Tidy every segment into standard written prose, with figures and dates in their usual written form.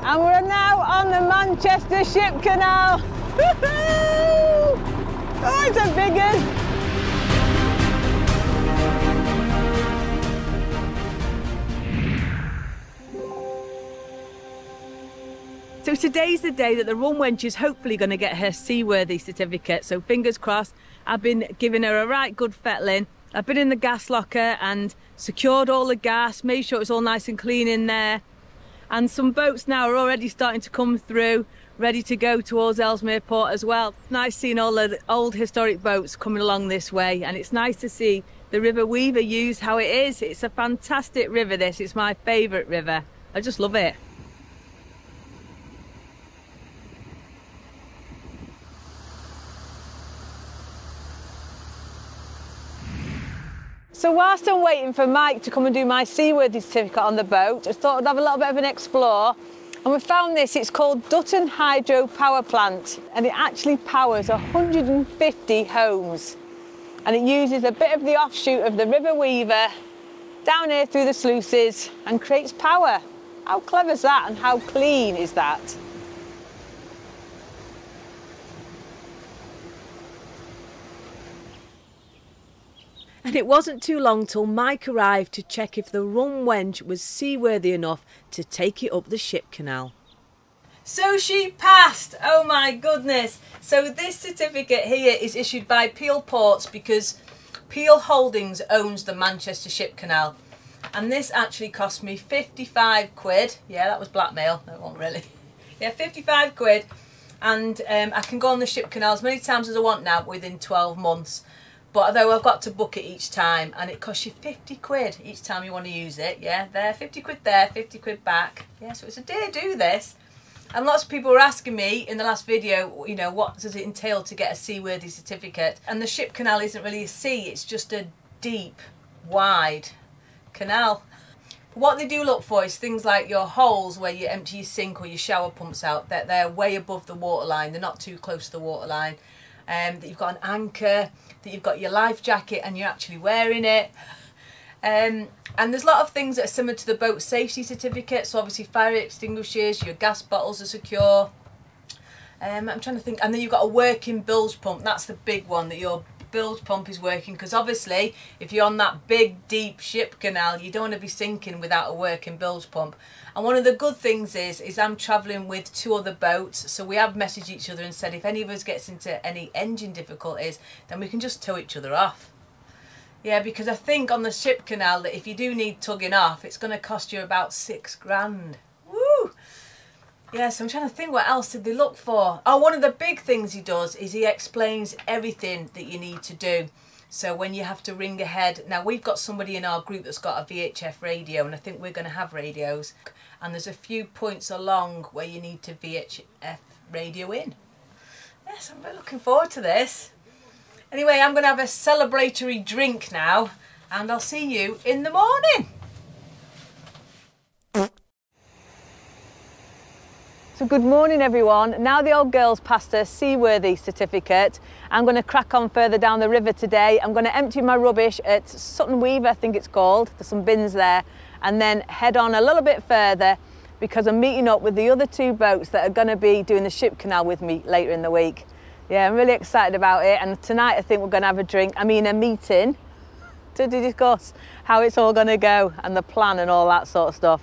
And we're now on the Manchester Ship Canal. Oh, it's a big one. So today's the day that the Rum Wench is hopefully going to get her seaworthy certificate. So fingers crossed. I've been giving her a right good fettling. I've been in the gas locker and secured all the gas, made sure it's all nice and clean in there. And some boats now are already starting to come through, ready to go towards Ellesmere Port as well. Nice seeing all the old historic boats coming along this way, and it's nice to see the River Weaver used how it is. It's a fantastic river, this. It's my favourite river. I just love it. So whilst I'm waiting for Mike to come and do my seaworthy certificate on the boat, I thought I'd have a little bit of an explore. And we found this, it's called Dutton Hydro Power Plant, and it actually powers 150 homes. And it uses a bit of the offshoot of the River Weaver down here through the sluices and creates power. How clever is that, and how clean is that? And it wasn't too long till Mike arrived to check if the Rum Wench was seaworthy enough to take it up the ship canal. So she passed! Oh my goodness! So this certificate here is issued by Peel Ports because Peel Holdings owns the Manchester Ship Canal. And this actually cost me 55 quid. Yeah, that was blackmail. That wasn't really. Yeah, 55 quid. And I can go on the ship canal as many times as I want now within 12 months. But although I've got to book it each time, and it costs you 50 quid each time you want to use it. Yeah, there, 50 quid there, 50 quid back. Yeah, so it's a day do this. And lots of people were asking me in the last video, you know, what does it entail to get a seaworthy certificate? And the ship canal isn't really a sea, it's just a deep, wide canal. What they do look for is things like your holes where you empty your sink or your shower pumps out, that they're way above the waterline, they're not too close to the waterline. That you've got an anchor, that you've got your life jacket and you're actually wearing it. And there's a lot of things that are similar to the boat safety certificate. So obviously fire extinguishers, your gas bottles are secure. I'm trying to think, and then you've got a working bilge pump. That's the big one, that your bilge pump is working, because obviously if you're on that big deep ship canal, you don't want to be sinking without a working bilge pump. And one of the good things is I'm travelling with 2 other boats, so we have messaged each other and said if any of us gets into any engine difficulties, then we can just tow each other off. Yeah, because I think on the ship canal that if you do need tugging off, it's going to cost you about 6 grand. Woo! Yeah, so I'm trying to think, what else did they look for? Oh, one of the big things he does is he explains everything that you need to do. So when you have to ring ahead, now we've got somebody in our group that's got a VHF radio, and I think we're going to have radios. And there's a few points along where you need to VHF radio in. Yes, I'm really looking forward to this. Anyway, I'm going to have a celebratory drink now, and I'll see you in the morning. So good morning everyone. Now the old girl's passed her seaworthy certificate, I'm going to crack on further down the river today. I'm going to empty my rubbish at Sutton Weaver, I think it's called. There's some bins there. And then head on a little bit further because I'm meeting up with the other 2 boats that are going to be doing the ship canal with me later in the week. Yeah, I'm really excited about it, and tonight I think we're going to have a meeting to discuss how it's all going to go and the plan and all that sort of stuff.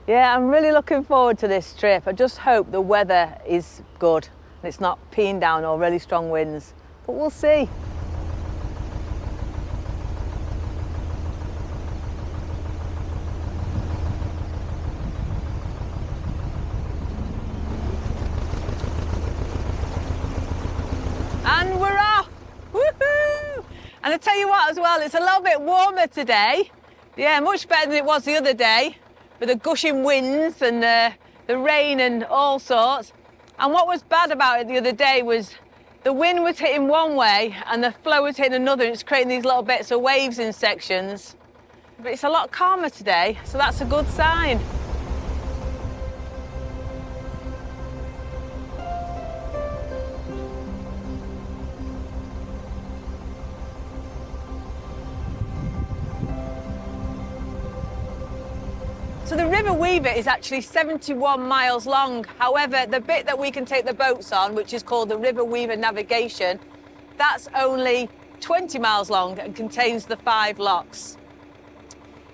Yeah, I'm really looking forward to this trip. I just hope the weather is good and it's not peeing down or really strong winds, but we'll see. And we're off! Woohoo! And I tell you what as well, it's a little bit warmer today. Yeah, much better than it was the other day, with the gushing winds and the rain and all sorts. And what was bad about it the other day was the wind was hitting one way and the flow was hitting another, and it's creating these little bits of waves in sections. But it's a lot calmer today, so that's a good sign. So the River Weaver is actually 71 miles long. However, the bit that we can take the boats on, which is called the River Weaver Navigation, that's only 20 miles long and contains the 5 locks.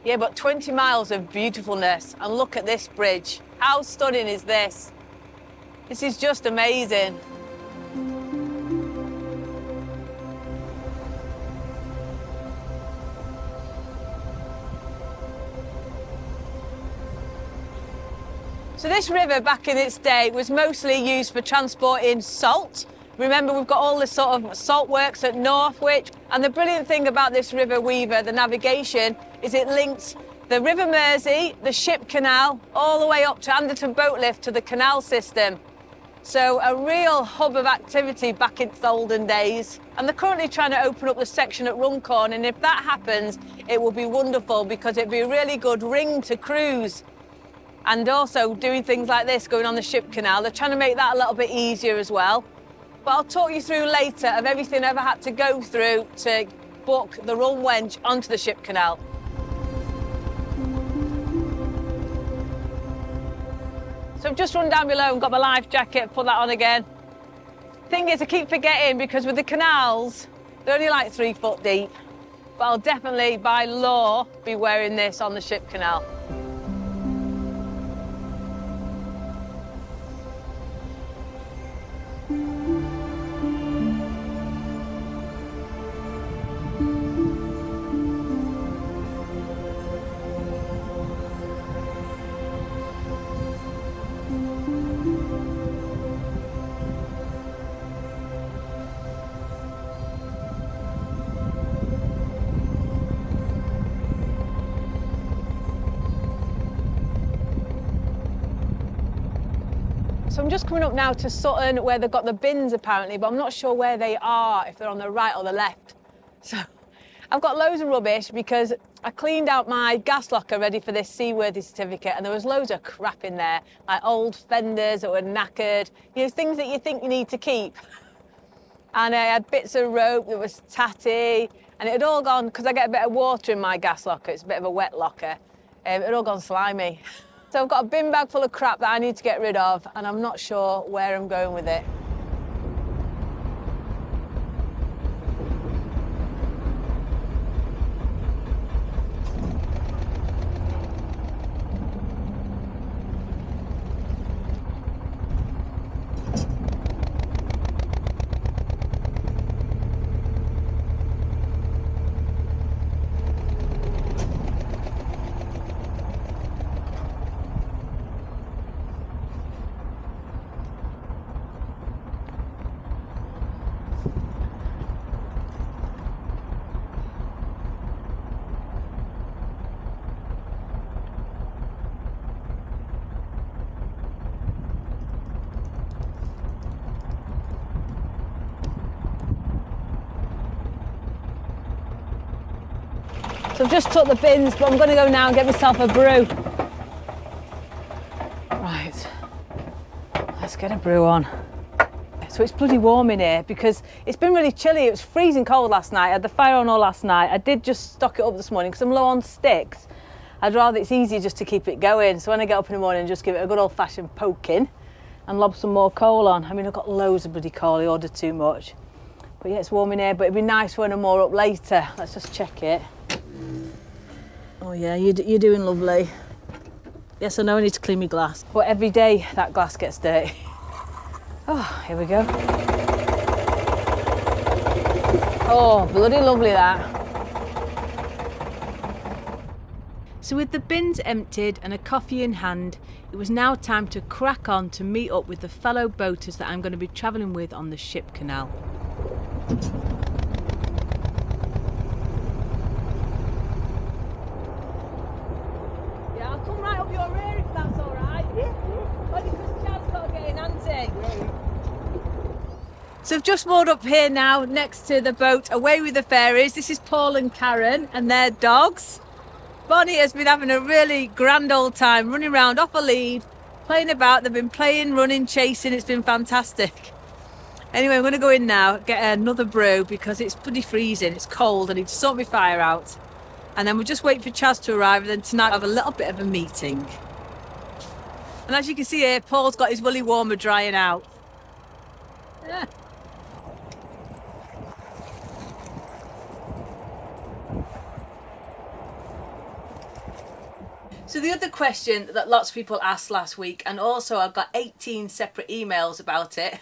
Yeah, but 20 miles of beautifulness. And look at this bridge. How stunning is this? This is just amazing. So this river back in its day was mostly used for transporting salt. Remember, we've got all the sort of salt works at Northwich. And the brilliant thing about this River Weaver, the navigation, is it links the River Mersey, the Ship Canal, all the way up to Anderton Boat Lift to the canal system. So a real hub of activity back in its olden days. And they're currently trying to open up the section at Runcorn. And if that happens, it will be wonderful because it'd be a really good ring to cruise. And also doing things like this, going on the Ship Canal, they're trying to make that a little bit easier as well. But I'll talk you through later of everything I ever had to go through to book the Rum Wench onto the Ship Canal. So I've just run down below and got my life jacket, put that on again. Thing is, I keep forgetting because with the canals, they're only like 3 foot deep. But I'll definitely, by law, be wearing this on the Ship Canal. So I'm just coming up now to Sutton where they've got the bins apparently, but I'm not sure where they are, if they're on the right or the left. So I've got loads of rubbish because I cleaned out my gas locker ready for this seaworthy certificate and there was loads of crap in there, like old fenders that were knackered, you know, things that you think you need to keep. And I had bits of rope that was tatty and it had all gone, because I get a bit of water in my gas locker, it's a bit of a wet locker, it had all gone slimy. So I've got a bin bag full of crap that I need to get rid of and I'm not sure where I'm going with it. So I've just took the bins, but I'm going to go now and get myself a brew. Right, let's get a brew on. So it's bloody warm in here because it's been really chilly. It was freezing cold last night. I had the fire on all last night. I did just stock it up this morning because I'm low on sticks. I'd rather it's easier just to keep it going. So when I get up in the morning, just give it a good old-fashioned poking and lob some more coal on. I mean, I've got loads of bloody coal. I ordered too much. But yeah, it's warm in here, but it'd be nice when I'm more up later. Let's just check it. Oh yeah, you're doing lovely. Yes, I know I need to clean my glass. But every day that glass gets dirty. Oh, here we go. Oh, bloody lovely that. So with the bins emptied and a coffee in hand, it was now time to crack on to meet up with the fellow boaters that I'm going to be travelling with on the Ship Canal. Yeah, I'll come right up your rear if that's all right. Yeah, sure. Only because Chad's got to get in, hasn't he? Yeah. So I've just moored up here now next to the boat Away with the Fairies. This is Paul and Karen and their dogs. Bonny has been having a really grand old time running around off a lead, playing about. They've been playing, running, chasing. It's been fantastic. Anyway, I'm going to go in now, get another brew because it's bloody freezing. It's cold. I need to sort my fire out. And then we'll just wait for Chaz to arrive, and then tonight we'll have a little bit of a meeting. And as you can see here, Paul's got his woolly warmer drying out. Yeah. So the other question that lots of people asked last week, and also I've got 18 separate emails about it,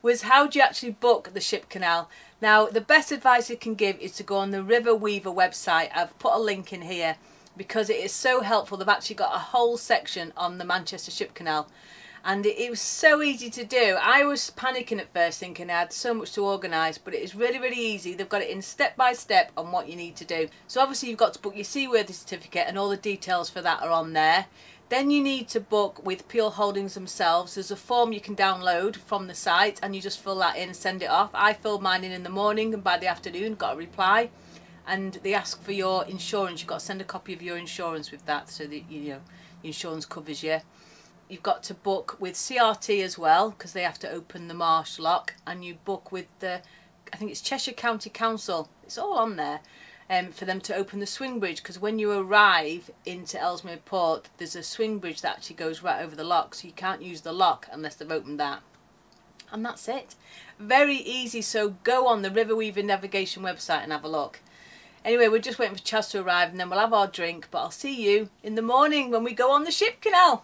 was how do you actually book the Ship Canal? Now, the best advice I can give is to go on the River Weaver website. I've put a link in here because it is so helpful. They've actually got a whole section on the Manchester Ship Canal. And it was so easy to do. I was panicking at first thinking I had so much to organise, but it is really, really easy. They've got it in step by step on what you need to do. So obviously you've got to book your seaworthy certificate, and all the details for that are on there. Then you need to book with Peel Holdings themselves. There's a form you can download from the site, and you just fill that in and send it off. I filled mine in the morning, and by the afternoon got a reply. And they ask for your insurance. You've got to send a copy of your insurance with that, so that your insurance covers you. You've got to book with CRT as well, because they have to open the marsh lock, and you book with the, I think it's Cheshire County Council, it's all on there, for them to open the swing bridge, because when you arrive into Ellesmere Port, there's a swing bridge that actually goes right over the lock, so you can't use the lock unless they've opened that. And that's it. Very easy, so go on the River Weaver navigation website and have a look. Anyway, we're just waiting for Chaz to arrive, and then we'll have our drink, but I'll see you in the morning when we go on the Ship Canal.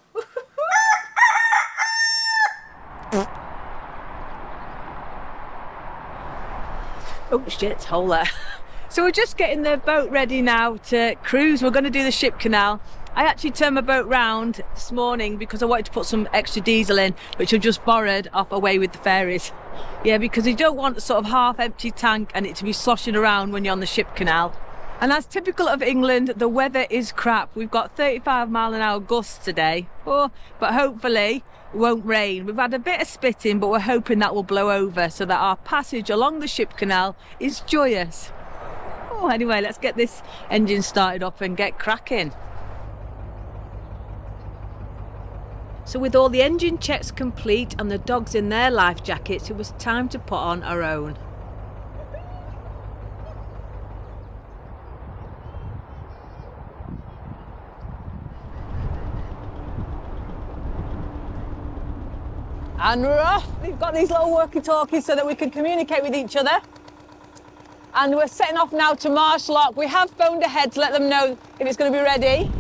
Oh shit, hole there. So we're just getting the boat ready now to cruise. We're going to do the Ship Canal. I actually turned my boat round this morning because I wanted to put some extra diesel in, which I just borrowed off Away with the Fairies. Yeah, because you don't want a sort of half-empty tank and it to be sloshing around when you're on the Ship Canal. And as typical of England, the weather is crap. We've got 35-mile-an-hour gusts today, but hopefully it won't rain. We've had a bit of spitting, but we're hoping that will blow over so that our passage along the Ship Canal is joyous. Oh, anyway, let's get this engine started up and get cracking. So with all the engine checks complete and the dogs in their life jackets, it was time to put on our own. And we're off. We've got these little walkie-talkies so that we can communicate with each other. And we're setting off now to Marsh Lock. We have phoned ahead to let them know if it's going to be ready.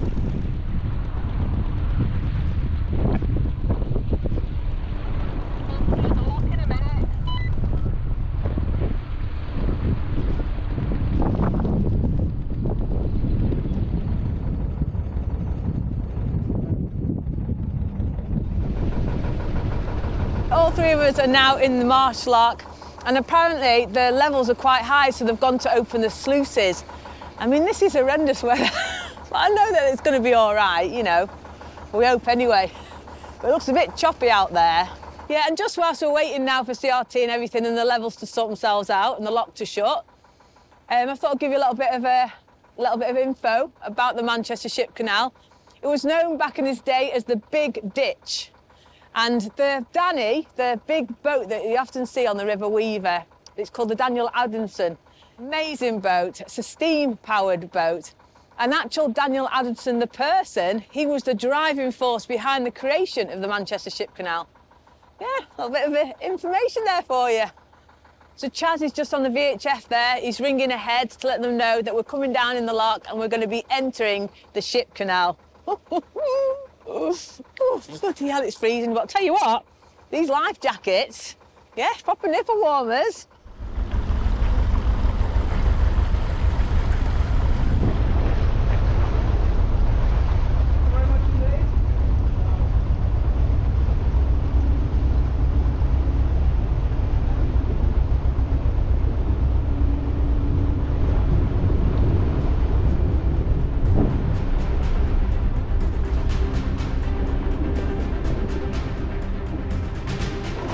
All three of us are now in the Marsh Lock, and apparently the levels are quite high, so they've gone to open the sluices. I mean, this is horrendous weather, but I know that it's going to be all right, you know. We hope anyway. But it looks a bit choppy out there. Yeah, and just whilst we're waiting now for CRT and everything and the levels to sort themselves out and the lock to shut, I thought I'd give you a little bit of info about the Manchester Ship Canal. It was known back in its day as the Big Ditch. And the Danny, the big boat that you often see on the River Weaver, it's called the Daniel Adamson. Amazing boat. It's a steam-powered boat. And actual Daniel Adamson, the person, he was the driving force behind the creation of the Manchester Ship Canal. Yeah, a little bit of information there for you. So Chaz is just on the VHF there. He's ringing ahead to let them know that we're coming down in the lock and we're going to be entering the Ship Canal. Bloody hell, it's freezing, but I'll tell you what, these life jackets, yeah, proper nipple warmers.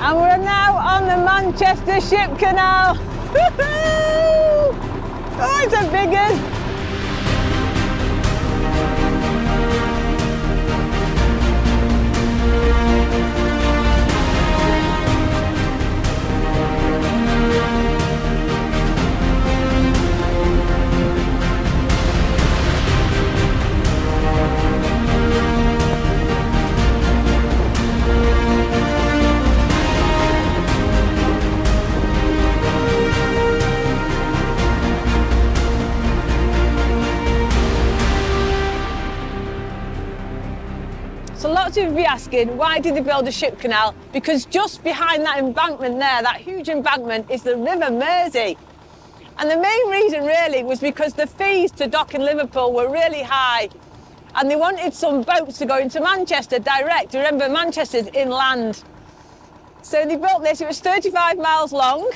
And we're now on the Manchester Ship Canal. Oh, it's a big one. asking, why did they build a ship canal? Because just behind that embankment there, that huge embankment, is the River Mersey. And the main reason really was because the fees to dock in Liverpool were really high. And they wanted some boats to go into Manchester direct. Remember, Manchester's inland. So they built this, it was 35 miles long.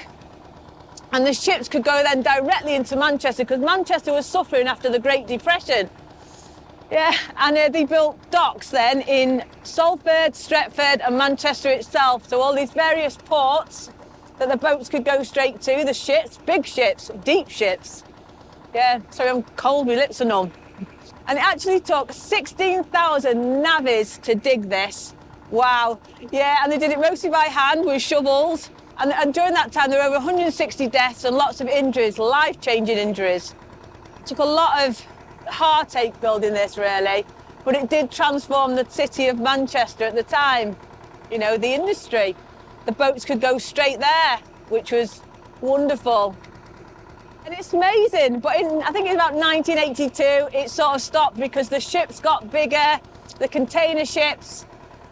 And the ships could go then directly into Manchester because Manchester was suffering after the Great Depression. Yeah, and they built docks then in Salford, Stretford and Manchester itself. So all these various ports that the boats could go straight to, the ships, big ships, deep ships. Yeah, sorry, I'm cold, my lips are numb. And it actually took 16,000 navvies to dig this. Wow. Yeah, and they did it mostly by hand with shovels. And during that time, there were over 160 deaths and lots of injuries, life-changing injuries. It took a lot of heartache building this, really. But it did transform the city of Manchester at the time. You know, the industry. The boats could go straight there, which was wonderful. And it's amazing, but I think it's about 1982, it sort of stopped because the ships got bigger, the container ships,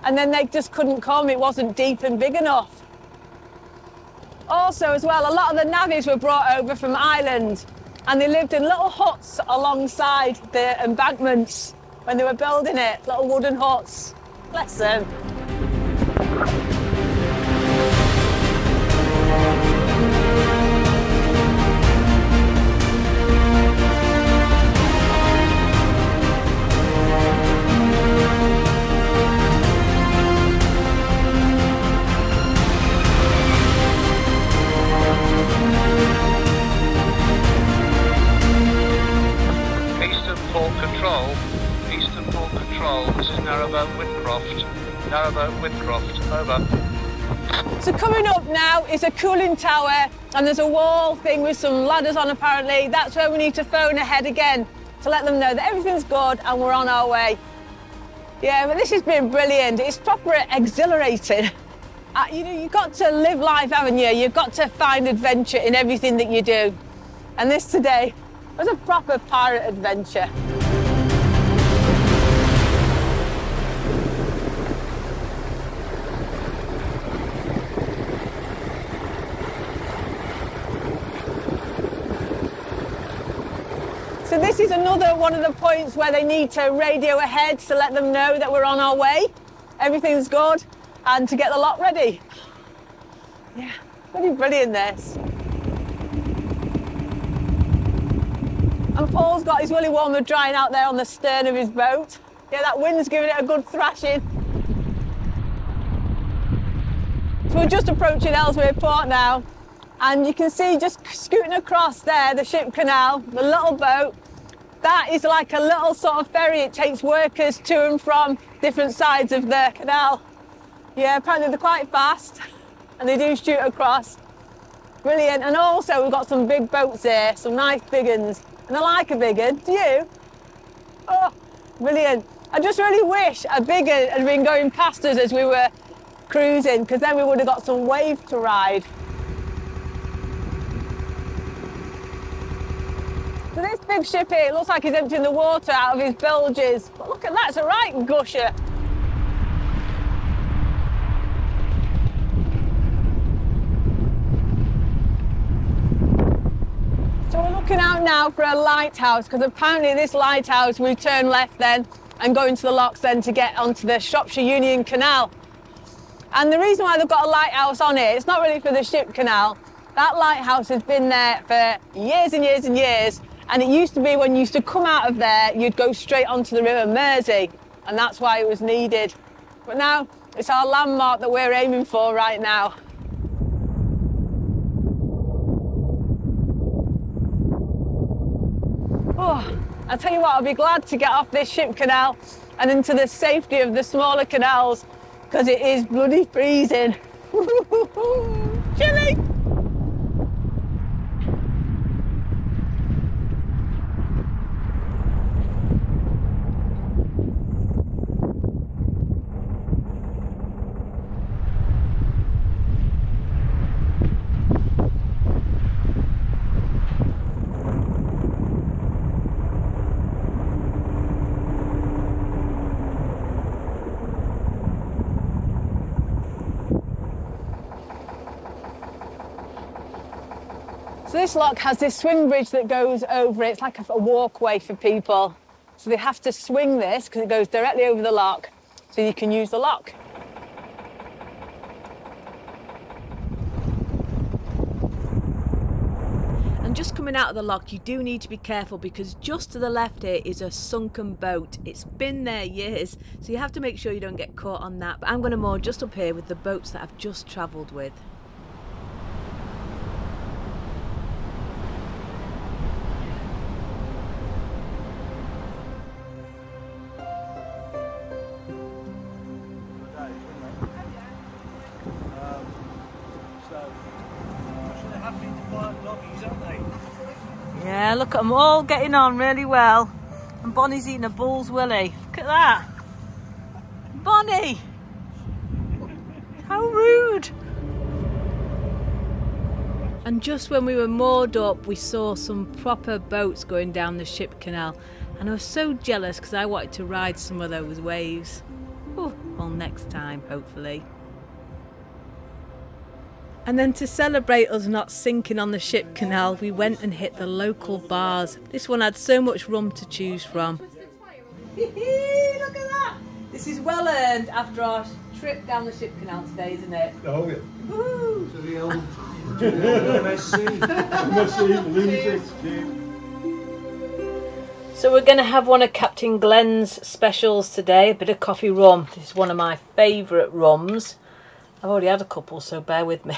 and then they just couldn't come, it wasn't deep and big enough. Also as well, a lot of the navvies were brought over from Ireland, and they lived in little huts alongside the embankments when they were building it, little wooden huts. Bless them. Eastern Port Control, this is Narrowboat Whitcroft, over. So coming up now is a cooling tower and there's a wall thing with some ladders on apparently. That's where we need to phone ahead again to let them know that everything's good and we're on our way. Yeah, but this has been brilliant. It's proper exhilarating. You know, you've got to live life, haven't you? You've got to find adventure in everything that you do. And this today was a proper pirate adventure. So this is another one of the points where they need to radio ahead to let them know that we're on our way. Everything's good and to get the lot ready. Yeah, pretty brilliant this. And Paul's got his willy warmer drying out there on the stern of his boat. Yeah, that wind's giving it a good thrashing. So we're just approaching Ellesmere Port now. And you can see just scooting across there, the ship canal, the little boat. That is like a little sort of ferry. It takes workers to and from different sides of the canal. Yeah, apparently they're quite fast and they do shoot across. Brilliant. And also we've got some big boats here, some nice big uns. And I like a big un, do you? Oh, brilliant. I just really wish a big un had been going past us as we were cruising, because then we would have got some wave to ride. So this big ship here, it looks like he's emptying the water out of his bilges. But look at that, it's a right gusher. So we're looking out now for a lighthouse, because apparently this lighthouse, we turn left then and go into the locks then to get onto the Shropshire Union Canal. And the reason why they've got a lighthouse on it, it's not really for the ship canal. That lighthouse has been there for years and years and years. And it used to be when you used to come out of there, you'd go straight onto the River Mersey. And that's why it was needed. But now it's our landmark that we're aiming for right now. Oh, I'll tell you what, I'll be glad to get off this ship canal and into the safety of the smaller canals, because it is bloody freezing. Chilly! So this lock has this swing bridge that goes over it. It's like a walkway for people. So they have to swing this because it goes directly over the lock, so you can use the lock. And just coming out of the lock, you do need to be careful because just to the left here is a sunken boat. It's been there years, so you have to make sure you don't get caught on that. But I'm going to moor just up here with the boats that I've just travelled with. Yeah, look at them all getting on really well. And Bonny's eating a bull's willy. Look at that. Bonny! How rude! And just when we were moored up, we saw some proper boats going down the ship canal. And I was so jealous because I wanted to ride some of those waves. Oh, well, next time, hopefully. And then to celebrate us not sinking on the ship canal, we went and hit the local bars. This one had so much rum to choose from. Look at that! This is well earned after our trip down the ship canal today, isn't it? Oh yeah. Woo! To the old MSC. MSC, lunatics. So we're going to have one of Captain Glenn's specials today, a bit of coffee rum. This is one of my favourite rums. I've already had a couple, so bear with me.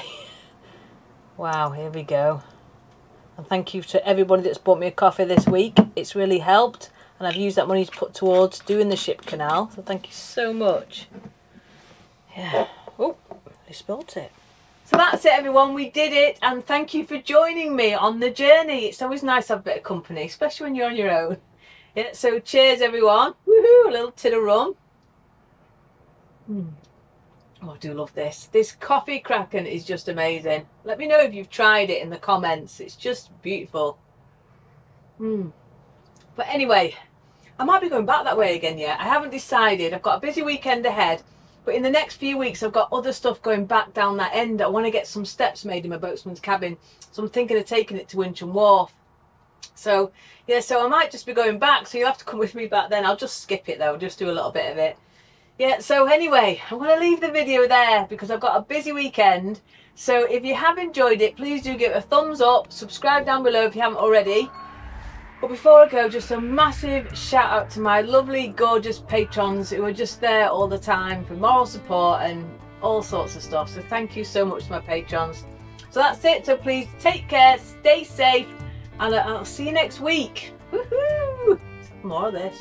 Wow, here we go. And thank you to everybody that's bought me a coffee this week. It's really helped, and I've used that money to put towards doing the ship canal. So thank you so much. Yeah. Oh, I spilled it. So that's it, everyone. We did it, and thank you for joining me on the journey. It's always nice to have a bit of company, especially when you're on your own. Yeah. So cheers, everyone. Woohoo! A little tin of rum. Oh, I do love this. This coffee kraken is just amazing. Let me know if you've tried it in the comments. It's just beautiful. But anyway, I might be going back that way again yet. I haven't decided. I've got a busy weekend ahead. But in the next few weeks, I've got other stuff going back down that end. I want to get some steps made in my boatsman's cabin. So I'm thinking of taking it to Wincham Wharf. So, yeah, so I might just be going back. So you'll have to come with me back then. I'll just skip it, though. Just do a little bit of it. Yeah, so anyway, I'm going to leave the video there because I've got a busy weekend. So if you have enjoyed it, please do give it a thumbs up. Subscribe down below if you haven't already. But before I go, just a massive shout out to my lovely, gorgeous patrons who are just there all the time for moral support and all sorts of stuff. So thank you so much to my patrons. So that's it. So please take care, stay safe, and I'll see you next week. Woohoo! More of this.